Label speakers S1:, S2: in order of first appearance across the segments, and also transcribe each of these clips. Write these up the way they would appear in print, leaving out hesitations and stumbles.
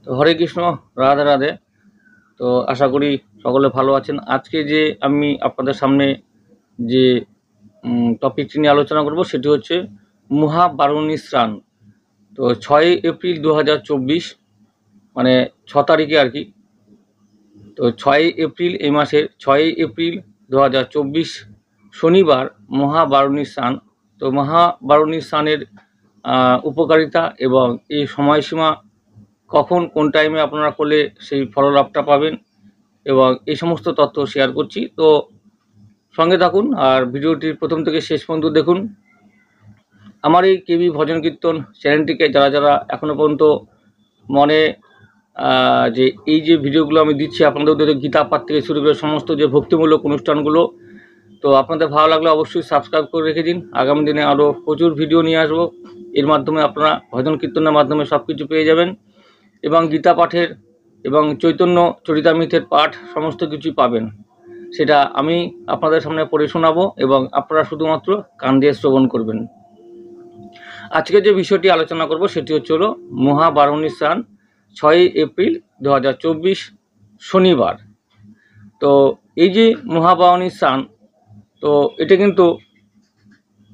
S1: তো হরে কৃষ্ণ, রাধে রাধে। তো আশা করি সকলে ভালো আছেন। আজকে যে আমি আপনাদের সামনে যে টপিকটি নিয়ে আলোচনা করব সেটি হচ্ছে মহাবারুণী স্নান। তো 6 এপ্রিল 2024, মানে 6 তারিখে আর কি। তো 6 এপ্রিল, এই মাসের 6 এপ্রিল 2024 শনিবার মহাবারুণী স্নান। তো মহাবারুণী স্নানের উপকারিতা এবং এই সময়সীমা, কখন কোন টাইমে আপনারা করলে সেই ফললাভটা পাবেন এবং এই সমস্ত তথ্য শেয়ার করছি। তো সঙ্গে থাকুন আর ভিডিওটির প্রথম থেকে শেষ পর্যন্ত দেখুন। আমার এই কেবি ভজন কীর্তন চ্যানেলটিকে যারা যারা এখনও পর্যন্ত মনে যে এই যে ভিডিওগুলো আমি দিচ্ছি আপনাদের গীতা পাঠ থেকে শুরু করে সমস্ত যে ভক্তিমূলক অনুষ্ঠানগুলো, তো আপনাদের ভালো লাগলে অবশ্যই সাবস্ক্রাইব করে রেখে দিন। আগামী দিনে আরও প্রচুর ভিডিও নিয়ে আসবো। এর মাধ্যমে আপনারা ভজন কীর্তনের মাধ্যমে সব কিছু পেয়ে যাবেন এবং গীতা পাঠের এবং চৈতন্য চরিতামৃতের পাঠ সমস্ত কিছুই পাবেন। সেটা আমি আপনাদের সামনে পড়ে শোনাবো এবং আপনারা শুধুমাত্র কান দিয়ে শ্রবণ করবেন। আজকে যে বিষয়টি আলোচনা করব সেটি হচ্ছে মহাবারুণী স্নান, 6 এপ্রিল 2024 শনিবার। তো এই যে মহাবারুণী স্নান, তো এটা কিন্তু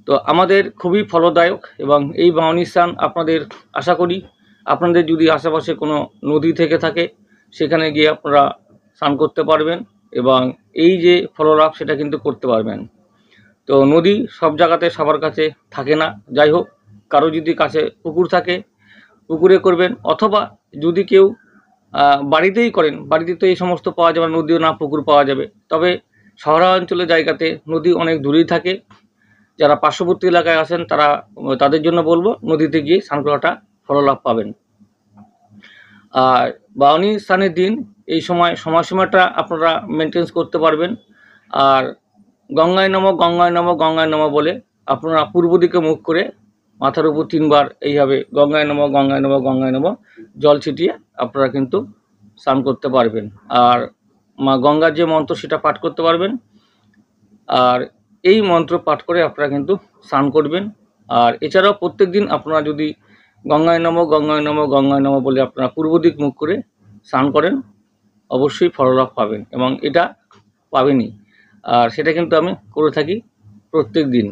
S1: তো আমাদের খুবই ফলদায়ক এবং এই বারুণী স্নান আপনাদের আশা করি আপনাদের যদি আশেপাশে কোনো নদী থেকে থাকে সেখানে গিয়ে আপনারা স্নান করতে পারবেন এবং এই যে ফললাভ সেটা কিন্তু করতে পারবেন। তো নদী সব জায়গাতে সবার কাছে থাকে না, যাই হোক কারো যদি কাছে পুকুর থাকে পুকুরে করবেন, অথবা যদি কেউ বাড়িতেই করেন, বাড়িতে তো এই সমস্ত পাওয়া যাবে, নদীও না পুকুর পাওয়া যাবে। তবে শহরাঞ্চলের জায়গাতে নদী অনেক দূরেই থাকে। যারা পার্শ্ববর্তী এলাকায় আসেন তাদের জন্য বলবো নদীতে গিয়ে স্নান করাটা ফললাভ পাবেন। আর বারুণী স্নানের দিন এই সময়সীমাটা আপনারা মেনটেন্স করতে পারবেন। আর গঙ্গায় নমঃ গঙ্গায় নমঃ গঙ্গায় নমঃ বলে আপনারা পূর্ব দিকে মুখ করে মাথার উপর 3 বার এইভাবে গঙ্গায় নমঃ গঙ্গায় নমঃ গঙ্গায় নমঃ জল ছিটিয়ে আপনারা কিন্তু স্নান করতে পারবেন। আর মা গঙ্গার যে মন্ত্র সেটা পাঠ করতে পারবেন। আর এই মন্ত্র পাঠ করে আপনারা কিন্তু স্নান করবেন। আর এছাড়াও প্রত্যেক দিন আপনারা যদি গঙ্গায় নমঃ গঙ্গায় নমঃ গঙ্গায় নমঃ বলে আপনারা পূর্ব দিক মুখ করে স্নান করেন, অবশ্যই ফললাভ পাবেন এবং এটা পাবেনই। আর সেটা কিন্তু আমি করে থাকি প্রত্যেক দিন,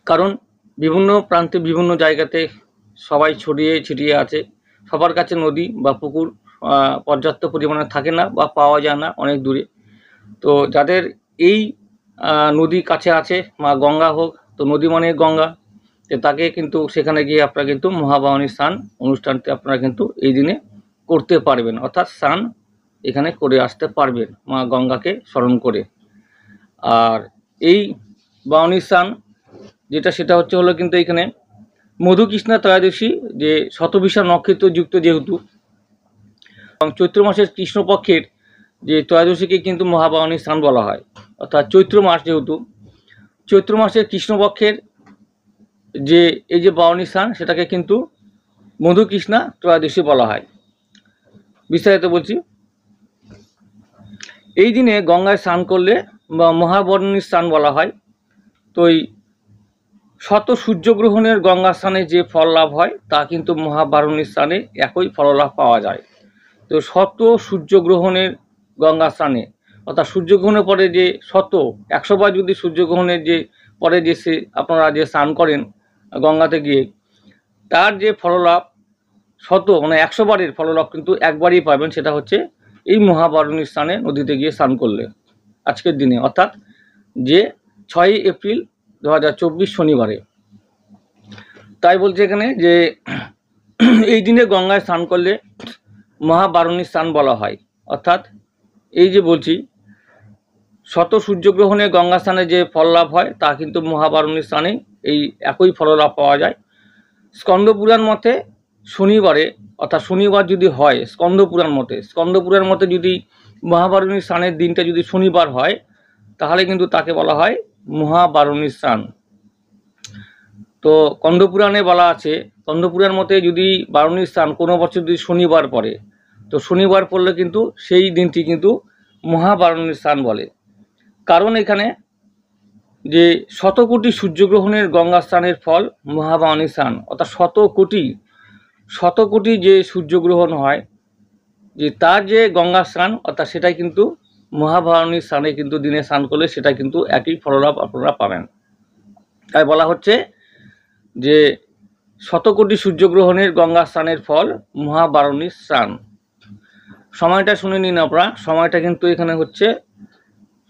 S1: কারণ বিভিন্ন প্রান্তে বিভিন্ন জায়গাতে সবাই ছড়িয়ে ছিটিয়ে আছে, সবার কাছে নদী বা পুকুর পর্যাপ্ত পরিমাণে থাকে না বা পাওয়া যায় না, অনেক দূরে। তো যাদের এই নদী কাছে আছে, মা গঙ্গা হোক, তো নদী মানে গঙ্গা, তো তাকে কিন্তু সেখানে গিয়ে আপনারা কিন্তু মহাবারুণী স্নান অনুষ্ঠানটি আপনারা কিন্তু এই দিনে করতে পারবেন, অর্থাৎ স্নান এখানে করে আসতে পারবেন মা গঙ্গাকে স্মরণ করে। আর এই বারুণী স্নান সেটা হচ্ছে কিন্তু এখানে মধুকৃষ্ণা ত্রয়োদশী, যে শতবিশা নক্ষত্র যুক্ত যেহেতু, এবং চৈত্র মাসের কৃষ্ণপক্ষের যে ত্রয়োদশীকে কিন্তু মহাবারুণী স্নান বলা হয়। অর্থাৎ চৈত্র মাস, যেহেতু চৈত্র মাসের কৃষ্ণপক্ষের যে এই যে বারুণী স্নান সেটাকে কিন্তু মধুকৃষ্ণা ত্রয়োদশী বলা হয়। বিস্তারিত বলছি। এই দিনে গঙ্গায় স্নান করলে মহাবারুণী স্নান বলা হয়। তো এই শত সূর্যগ্রহণের গঙ্গা স্নানে যে ফল লাভ হয় তা কিন্তু মহাবারুণী স্নানে একই ফললাভ পাওয়া যায়। তো শত সূর্যগ্রহণের গঙ্গা স্নানে, অর্থাৎ সূর্যগ্রহণের পরে যে 100 বার যদি সূর্যগ্রহণের যে পরে যে আপনারা যে স্নান করেন গঙ্গাতে গিয়ে, তার যে ফললাভ 100 মানে 100 বারের ফললাভ কিন্তু একবারই পাবেন। সেটা হচ্ছে এই মহাবারুণী স্নানে নদীতে গিয়ে স্নান করলে আজকের দিনে, অর্থাৎ যে 6 এপ্রিল 2024 শনিবারে। তাই বলছে এখানে যে এই দিনে গঙ্গায় স্নান করলে মহাবারুণী স্নান বলা হয়। অর্থাৎ এই যে বলছি শত সূর্যগ্রহণে গঙ্গা স্নানে যে ফল লাভ হয় তা কিন্তু মহাবারুণী স্নানে এই একই ফললাভ পাওয়া যায়। স্কন্দপুরাণ মতে শনিবারে, অর্থাৎ শনিবার যদি হয়, স্কন্দপুরাণ মতে যদি মহাবারুণী স্নানের দিনটা যদি শনিবার হয় তাহলে কিন্তু তাকে বলা হয় মহাবারুণী স্নান। তো স্কন্দপুরাণে বলা আছে, স্কন্দপুরাণ মতে যদি বারুণী স্নান কোনো বছর যদি শনিবার পড়ে, তো শনিবার পড়লে কিন্তু সেই দিনটি কিন্তু মহাবারুণী স্নান বলে। কারণ এখানে যে 100 কোটি সূর্যগ্রহণের গঙ্গা স্নানের ফল মহাবারুণী স্নান, অর্থাৎ 100 কোটি শতকোটি যে সূর্যগ্রহণ হয়, যে তার যে গঙ্গা স্নান অর্থাৎ সেটাই কিন্তু মহাবারণী স্নানে কিন্তু দিনে স্নান করলে সেটা কিন্তু একই ফললাভ আপনারা পাবেন। তাই বলা হচ্ছে যে শতকোটি সূর্যগ্রহণের গঙ্গা স্নানের ফল মহাবারণী স্নান। সময়টা শুনে নিন আপনারা। সময়টা কিন্তু এখানে হচ্ছে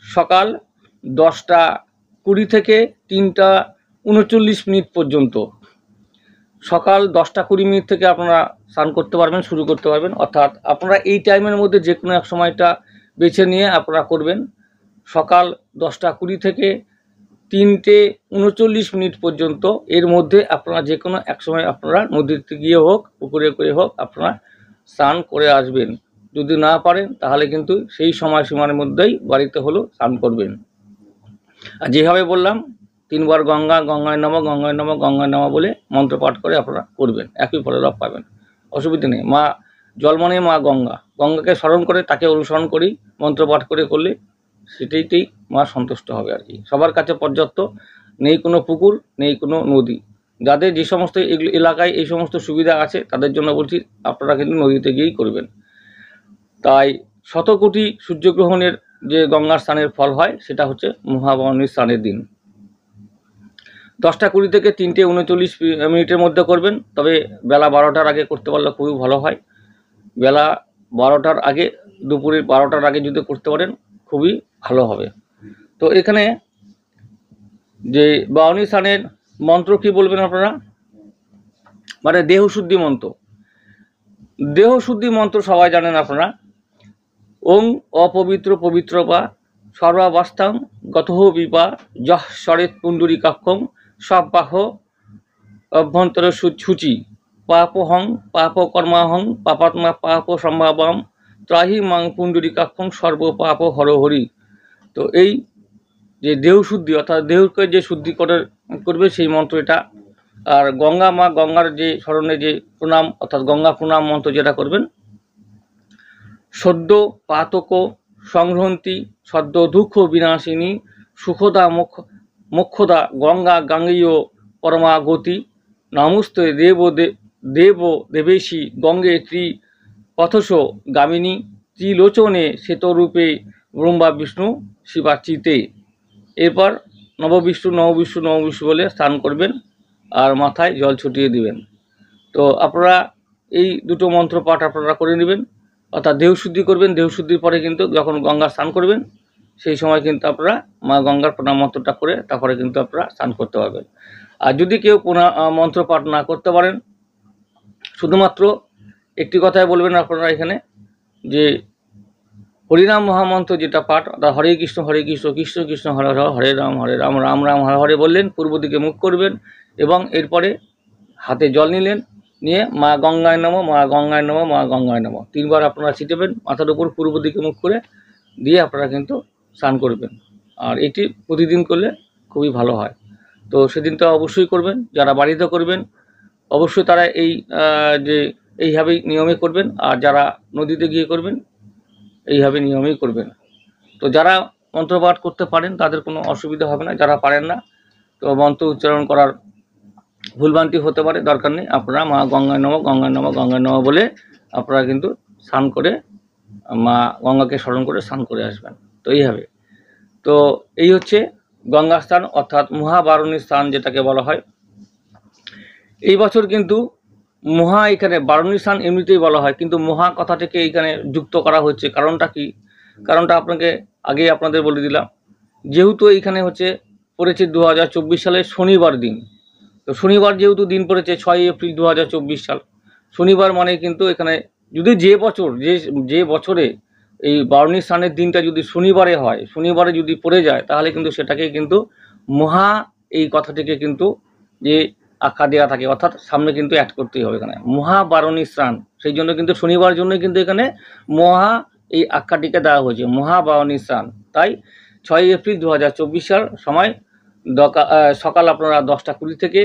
S1: সকাল 10টা 20 থেকে 3টা 39 পর্যন্ত। সকাল 10টা 20 থেকে আপনারা স্নান করতে পারবেন, শুরু করতে পারবেন। অর্থাৎ আপনারা এই টাইমের মধ্যে যে কোনো এক সময়টা বেছে নিয়ে আপনারা করবেন। সকাল 10টা 20 থেকে 3টে 39 পর্যন্ত এর মধ্যে আপনারা যে কোনো এক সময় আপনারা নদীতে গিয়ে হোক, পুকুরে করে হোক, আপনারা স্নান করে আসবেন। যদি না পারেন তাহলে কিন্তু সেই সময়সীমার মধ্যেই বাড়িতে হলেও স্নান করবেন। আর যেভাবে বললাম 3বার গঙ্গা, গঙ্গায় নমঃ, গঙ্গায় নমঃ, গঙ্গায় নমঃ বলে মন্ত্র পাঠ করে আপনারা করবেন, একই ফললাভ পাবেন, অসুবিধা নেই। মা জল মানে মা গঙ্গা, গঙ্গাকে স্মরণ করে তাকে অনুসরণ করেই মন্ত্র পাঠ করে করলে সেটাইতেই মা সন্তুষ্ট হবে আর কি। সবার কাছে পর্যাপ্ত নেই কোনো পুকুর, নেই কোনো নদী। যাদের যে সমস্ত এলাকায় এই সমস্ত সুবিধা আছে তাদের জন্য বলছি আপনারা কিন্তু নদীতে গিয়েই করবেন। তাই শতকোটি সূর্যগ্রহণের যে গঙ্গার স্নানের ফল হয় সেটা হচ্ছে মহাবারণী স্নানের দিন। 10টা 20 থেকে 3টে 39 মধ্যে করবেন। তবে বেলা 12টার আগে করতে পারলে খুবই ভালো হয়। বেলা 12টার আগে, দুপুরের 12টার আগে যদি করতে পারেন খুবই ভালো হবে। তো এখানে যে বারণী স্নানের মন্ত্র কি বলবেন আপনারা, মানে দেহশুদ্ধি মন্ত্র। দেহশুদ্ধি মন্ত্র সবাই জানেন আপনারা। ওং অপবিত্র পবিত্র বা সর্বাবস্থাং গতহ বিপা যহ সরেত পুণ্ডরীকাক্ষং সব্বাহ অভ্যন্তর শুচি পাপহং পাপ কর্মাহং পাপাত্মা পাপ সম্ভাবাম ত্রাহি মাং পুণ্ডরীকাক্ষং সর্ব পাপ হরহরি। তো এই যে দেহশুদ্ধি অর্থাৎ দেহকে যে শুদ্ধি করবে সেই মন্ত্র এটা। আর গঙ্গা মা গঙ্গার যে স্মরণে যে প্রণাম অর্থাৎ গঙ্গা প্রণাম মন্ত্র যেটা করবেন, সদ্য পাতক সংহন্তি সদ্য দুঃখ বিনাশিনী সুখদা মোক্ষদা গঙ্গা গাঙ্গেয় পরমাগতি নমস্তে দেব দেবেশী গঙ্গে ত্রিপথস গামিনী ত্রিলোচনে শ্বেতরূপে ব্রহ্মা বিষ্ণু শিবাচিতে। এরপর নববিষ্ণু নববিষ্ণু নববিষ্ণু বলে স্নান করবেন আর মাথায় জল ছুটিয়ে দিবেন। তো আপনারা এই দুটো মন্ত্র পাঠ আপনারা করে নেবেন, অর্থাৎ দেহশুদ্ধি করবেন। দেহশুদ্ধির পরে কিন্তু যখন গঙ্গা স্নান করবেন সেই সময় কিন্তু আপনারা মা গঙ্গার প্রণাম মন্ত্রটা করে তারপরে কিন্তু আপনারা স্নান করতে পারবেন। আর যদি কেউ মন্ত্র পাঠ না করতে পারেন, শুধুমাত্র একটি কথাই বলবেন আপনারা এখানে যে হরিনাম মহামন্ত্র যেটা পাঠ, অর্থাৎ হরে কৃষ্ণ কৃষ্ণ কৃষ্ণ হরে হরে হরে রাম রাম রাম হরে হরে বললেন, পূর্ব দিকে মুখ করবেন এবং এরপরে হাতে জল নিলেন, নিয়ে মা গঙ্গায় নমঃ, মা গঙ্গায় নমঃ, মা গঙ্গায় নমঃ 3বার আপনারা ছিটাবেন মাথার উপর পূর্ব দিকে মুখ করে, দিয়ে আপনারা কিন্তু স্নান করবেন। আর এটি প্রতিদিন করলে খুবই ভালো হয়। তো সেদিনটা অবশ্যই করবেন। যারা বাড়িতে করবেন অবশ্যই তারা এই যে এইভাবেই নিয়মে করবেন, আর যারা নদীতে গিয়ে করবেন এইভাবে নিয়মেই করবেন। তো যারা মন্ত্রপাঠ করতে পারেন তাদের কোনো অসুবিধা হবে না, যারা পারেন না তো মন্ত্র উচ্চারণ করার ভুলভ্রান্তি হতে পারে, দরকার নেই। আপনারা মা গঙ্গায় নমঃ, গঙ্গায় নমঃ, গঙ্গায় নমঃ বলে আপনারা কিন্তু স্নান করে মা গঙ্গাকে স্মরণ করে স্নান করে আসবেন। তো এইভাবে তো এই হচ্ছে গঙ্গা স্নান অর্থাৎ মহাবারণী স্নান যেটাকে বলা হয়। এই বছর কিন্তু মহা এখানে বারণী স্নান এমনিতেই বলা হয়, কিন্তু মহা কথাটাকে এইখানে যুক্ত করা হচ্ছে। কারণটা কি? কারণটা আপনাকে আগেই আপনাদের বলে দিলাম। যেহেতু এইখানে হচ্ছে পড়েছে 2024 সালের শনিবার দিন। তো শনিবার যেহেতু দিন পড়েছে 6 এপ্রিল 2024 সাল, শনিবার মানে কিন্তু এখানে যদি যে বছরে এই বারণী স্নানের দিনটা যদি শনিবারে হয়, শনিবারে যদি পড়ে যায়, তাহলে কিন্তু সেটাকে কিন্তু মহা এই কথাটিকে কিন্তু যে আখ্যা দেওয়া থাকে, অর্থাৎ সামনে কিন্তু অ্যাড করতেই হবে এখানে মহাবারণী স্নান। সেই জন্য কিন্তু শনিবার জন্য কিন্তু এখানে মহা এই আখ্যাটিকে দেওয়া হয়েছে মহাবারণী স্নান। তাই 6 এপ্রিল 2024 সাল সময় সকাল আপনারা 10টা 20 থেকে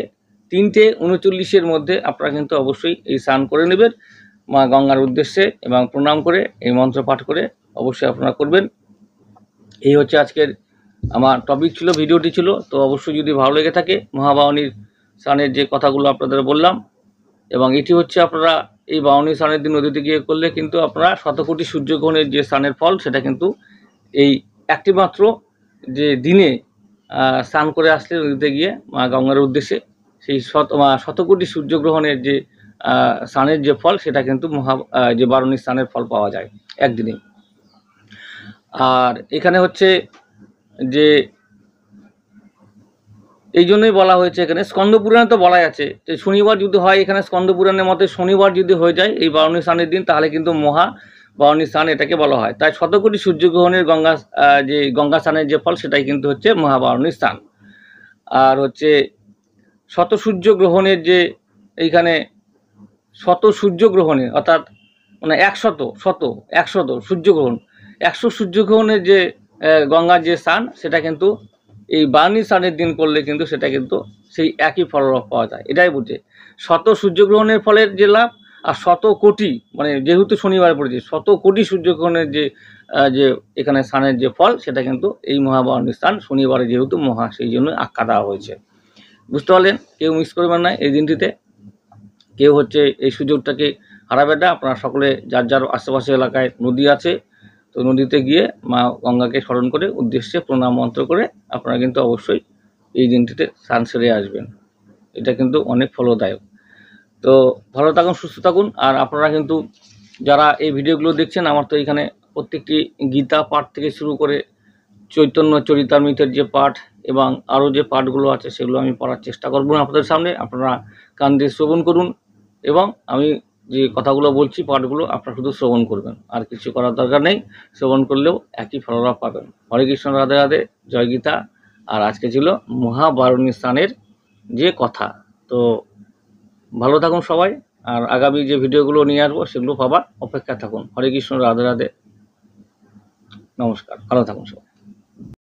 S1: 3টে 39 মধ্যে আপনারা কিন্তু অবশ্যই এই স্নান করে নেবেন মা গঙ্গার উদ্দেশ্যে এবং প্রণাম করে এই মন্ত্র পাঠ করে অবশ্যই আপনারা করবেন। এই হচ্ছে আজকের আমার টপিক ছিল, ভিডিওটি ছিল। তো অবশ্যই যদি ভালো লেগে থাকে মহাবারণীর স্নানের যে কথাগুলো আপনাদের বললাম, এবং এটি হচ্ছে আপনারা এই বারুণী স্নানের দিন নদীতে গিয়ে করলে কিন্তু আপনারা শতকোটি সূর্যগ্রহণের যে স্নানের ফল সেটা কিন্তু এই একটি মাত্র যে দিনে স্নান করে আসলে নদীতে গিয়ে মা গঙ্গার উদ্দেশ্যে সেই শতকোটি সূর্যগ্রহণের যে স্নানের যে ফল সেটা কিন্তু যে বারুণী স্নানের ফল পাওয়া যায় একদিনে। আর এখানে হচ্ছে যে এই জন্যই বলা হয়েছে, এখানে স্কন্দপুরাণে তো বলাই আছে যে শনিবার যদি হয়, এখানে স্কন্দপুরাণের মতে শনিবার যদি হয়ে যায় এই বারুণী স্নানের দিন, তাহলে কিন্তু মহা বারুণী স্নান এটাকে বলা হয়। তাই শতকোটি সূর্যগ্রহণের যে গঙ্গা স্নানের যে ফল সেটাই কিন্তু হচ্ছে মহাবারুণী স্নান। আর হচ্ছে শত সূর্যগ্রহণের যে এইখানে শত সূর্যগ্রহণের অর্থাৎ মানে একশত সূর্যগ্রহণ, 100 সূর্যগ্রহণের যে গঙ্গার যে স্নান সেটা কিন্তু এই বারুণী স্নানের দিন করলে কিন্তু সেটা কিন্তু সেই একই ফললাভ পাওয়া যায়। এটাই বুঝে শত সূর্যগ্রহণের ফলের যে লাভ আর শত কোটি, মানে যেহেতু শনিবার পড়েছে শত কোটি সূর্যগ্রহণের যে এখানে স্নানের যে ফল সেটা কিন্তু এই মহাবারুণী স্নান শনিবারে যেহেতু মহা, সেই জন্য আখ্যা দেওয়া হয়েছে। বুঝতে পারলেন? কেউ মিস করবেন না এই দিনটিতে, কেউ হচ্ছে এই সুযোগটাকে হারাবেন না। আপনারা সকলে যার যার আশেপাশে এলাকায় নদী আছে তো নদীতে গিয়ে মা গঙ্গাকে স্মরণ করে উদ্দেশ্যে প্রণাম মন্ত্র করে আপনারা কিন্তু অবশ্যই এই দিনটিতে স্নান সেরে আসবেন। এটা কিন্তু অনেক ফলদায়ক। তো ভালো থাকুন, সুস্থ থাকুন। আর আপনারা কিন্তু যারা এই ভিডিওগুলো দেখছেন, আমার তো এখানে প্রত্যেকটি গীতা পাঠ থেকে শুরু করে চৈতন্য চরিতামৃতের যে পাঠ এবং আরও যে পাঠগুলো আছে সেগুলো আমি পড়ার চেষ্টা করব আপনাদের সামনে। আপনারা কান দিয়ে শ্রবণ করুন এবং আমি যে কথাগুলো বলছি পাঠগুলো আপনারা শুধু শ্রবণ করবেন, আর কিছু করার দরকার নেই। শ্রবণ করলেও একই ফললাভ পাবেন। হরে কৃষ্ণ, রাধে রাধে, জয় গীতা। আর আজকে ছিল মহাবারুণী স্নানের যে কথা। তো ভালো থাকুন সবাই, আর আগামী যে ভিডিওগুলো নিয়ে আসবো সেগুলো পাবার অপেক্ষা থাকুন। হরে কৃষ্ণ, রাধে রাধে, নমস্কার, ভালো থাকুন সবাই।